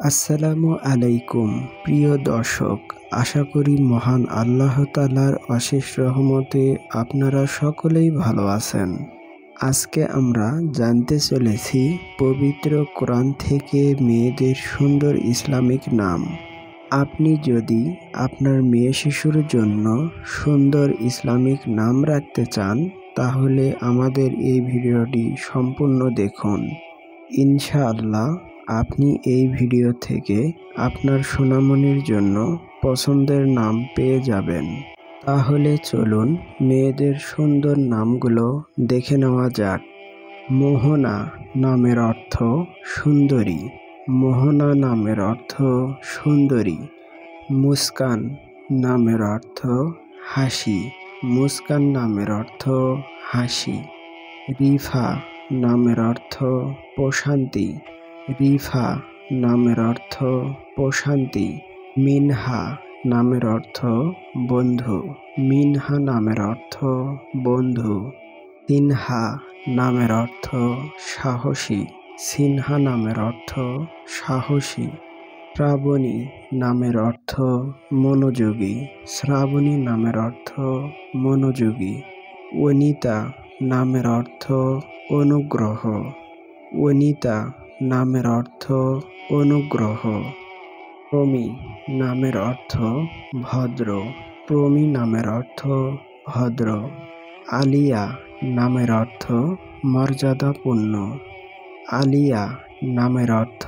আসসালামু আলাইকুম প্রিয় দর্শক, আশা করি মহান আল্লাহ তাআলার অশেষ রহমতে আপনারা সকলেই ভালো আছেন। আজকে আমরা জানতে চলেছি পবিত্র কোরআন থেকে মেয়েদের সুন্দর ইসলামিক নাম। আপনি যদি আপনার মেয়ে শিশুর জন্য সুন্দর ইসলামিক নাম রাখতে চান তাহলে আমাদের এই ভিডিওটি সম্পূর্ণ দেখুন। ইনশাআল্লাহ আপনি এই ভিডিও থেকে আপনার সোনামণির জন্য পছন্দের নাম পেয়ে যাবেন। তাহলে চলুন মেয়েদের সুন্দর নামগুলো দেখে নেওয়া যাক। মোহনা নামের অর্থ সুন্দরী। মোহনা নামের অর্থ সুন্দরী। মুস্কান নামের অর্থ হাসি। মুস্কান নামের অর্থ হাসি। রিফা নামের অর্থ প্রশান্তি। রিফা নামের অর্থ প্রশান্তি। মিনহা নামের অর্থ বন্ধু। মিনহা নামের অর্থ বন্ধু। সিনহা নামের অর্থ সাহসী। সিনহা নামের অর্থ সাহসী। শ্রাবণী নামের অর্থ মনোযোগী। শ্রাবণী নামের অর্থ মনোযোগী। অনিতা নামের অর্থ অনুগ্রহ। অনিতা নামের অর্থ অনুগ্রহ। প্রমি নামের অর্থ ভদ্র। প্রমি নামের অর্থ ভদ্র। আলিয়া নামের অর্থ মর্যাদাপূর্ণ। আলিয়া নামের অর্থ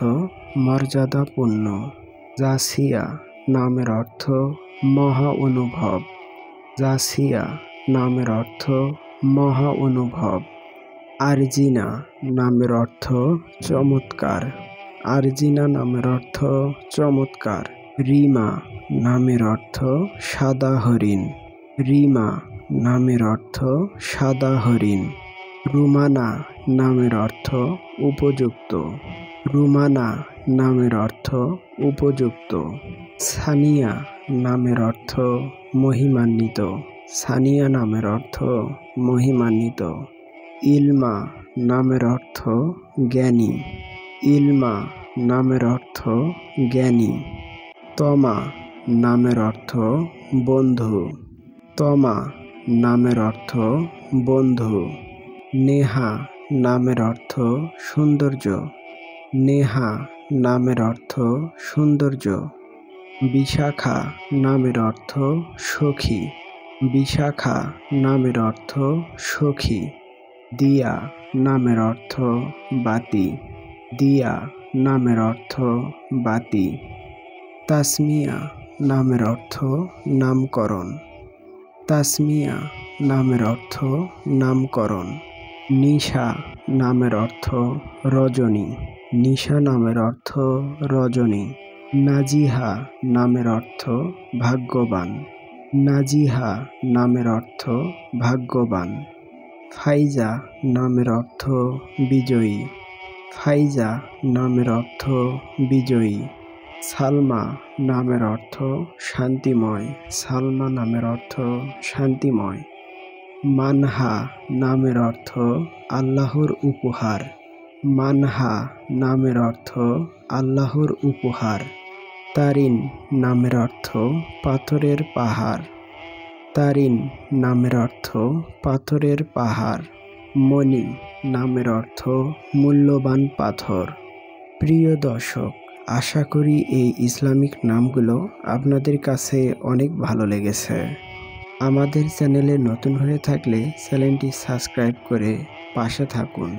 মর্যাদাপূর্ণ। জাসিয়া নামের অর্থ মহা অনুভব। জাসিয়া নামের অর্থ মহা অনুভব। আরজিনা নামের অর্থ চমৎকার। আরজিনা নামের অর্থ চমৎকার। রিমা নামের অর্থ সাদা হরিণ। রিমা নামের অর্থ সাদা হরিণ। রুমানা নামের অর্থ উপযুক্ত। রুমানা নামের অর্থ উপযুক্ত। সানিয়া নামের অর্থ মহিমান্বিত। সানিয়া নামের অর্থ মহিমান্বিত। ইলমা নামের অর্থ জ্ঞানী। ইলমা নামের অর্থ জ্ঞানী। তমা নামের অর্থ বন্ধু। তমা নামের অর্থ বন্ধু। নেহা নামের অর্থ সৌন্দর্য। নেহা নামের অর্থ সৌন্দর্য। বিশাখা নামের অর্থ সখী। বিশাখা নামের অর্থ সখী। দিয়া নামের অর্থ বাতি। দিয়া নামের অর্থ বাতি। তাসমিয়া নামের অর্থ নামকরণ। তাসমিয়া নামের অর্থ নামকরণ। নিশা নামের অর্থ রজনী। নিশা নামের অর্থ রজনী। নাজিহা নামের অর্থ ভাগ্যবান। নাজিহা নামের অর্থ ভাগ্যবান। ফাইজা নামের অর্থ বিজয়ী। ফাইজা নামের অর্থ বিজয়ী। সালমা নামের অর্থ শান্তিময়। সালমা নামের অর্থ শান্তিময়। মানহা নামের অর্থ আল্লাহর উপহার। মানহা নামের অর্থ আল্লাহর উপহার। তারিন নামের অর্থ পাথরের পাহাড়। তারিন নামের অর্থ পাথরের পাহাড়। মণি নামের অর্থ মূল্যবান পাথর। প্রিয় দর্শক, আশা করি এই ইসলামিক নামগুলো আপনাদের কাছে অনেক ভালো লেগেছে। আমাদের চ্যানেলে নতুন হয়ে থাকলে চ্যানেলটি সাবস্ক্রাইব করে পাশে থাকুন।